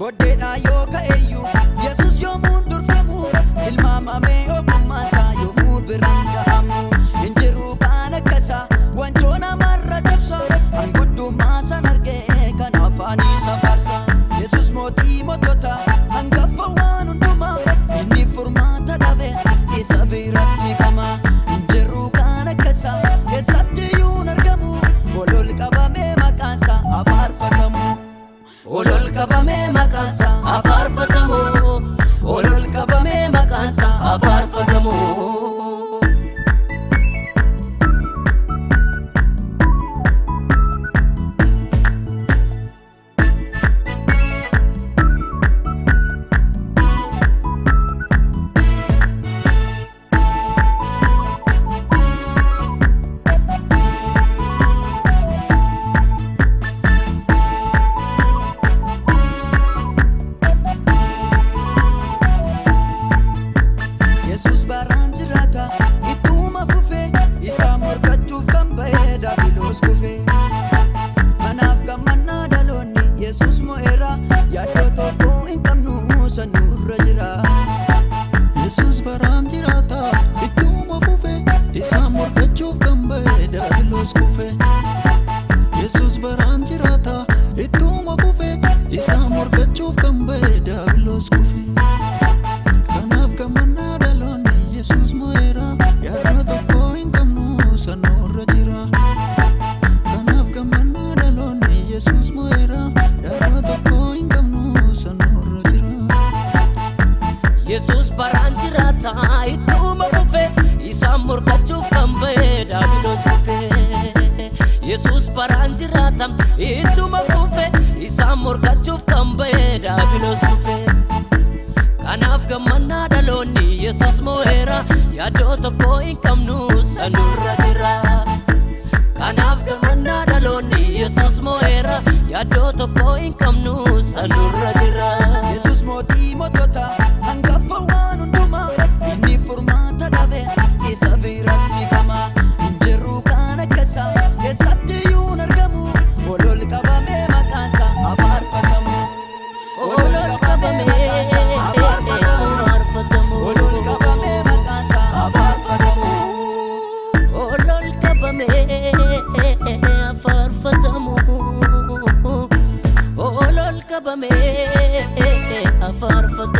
Boddeedha yooka eenyu Yesus yoomuu durfamu tilmaamamee ogummaansaa yoomuu biraan ga'amu hin jiru kaan akkasaa wancoo namarra cabsa hanguddummaa san argee kan afaanii safarsa Yesus mootii mootota hangafa waan hundumaa inni furmaata dhabe isa biratti kama hin jiru kaan akkasaa eessatti yuun argamu olol qabamee maqaansaa afaarfatamu olol qabamee maqaansaa afaarfatamu olol qabamee maqaansaa afaarfatamu Yesus mo'eera yaadoo tokko hin qabnu sanurra jira Yesus baraan jiraata ittuma fufe isaan morkachuuf kan ba'e daabiloos kufe Yesus baraan jiraata ittuma fufe isaan morkachuuf kan ba'e daabiloos kufe kanaaf gammannaa dhaloonni Yesus mo'eera yaadoo tokko hin qabnu sanurra jira kanaaf gammannaa dhaloonni Yesus mo'eera Yesus baraan jiraata ittuma fufe isaan morkachuuf kan ba'e daabiloos kufe Yesus baraan jiraata ittuma fufe isaan morkachuuf kan ba'e daabiloos kufe kanaaf gammannaa dhaloonni Yesus mo'eera yaadoo tokko hin qabnu sanurra jira kanaaf gammannaa dhaloonni Yesus mo'eera yaadoo tokko hin qabnu sanurra jira Yesus mootii mootota hangafa waan hundumaa inni furmaata dhabe isa biratti kama hin jiru kaan akkasaa eessatti yuun argamu olol qabamee maqaansaa afaarfatamu olol qabamee maqaansaa afaarfatamu olol qabamee maqaansaa afaarfatamu olol qabamee afaarfatamu olol qabamee afaarfatamu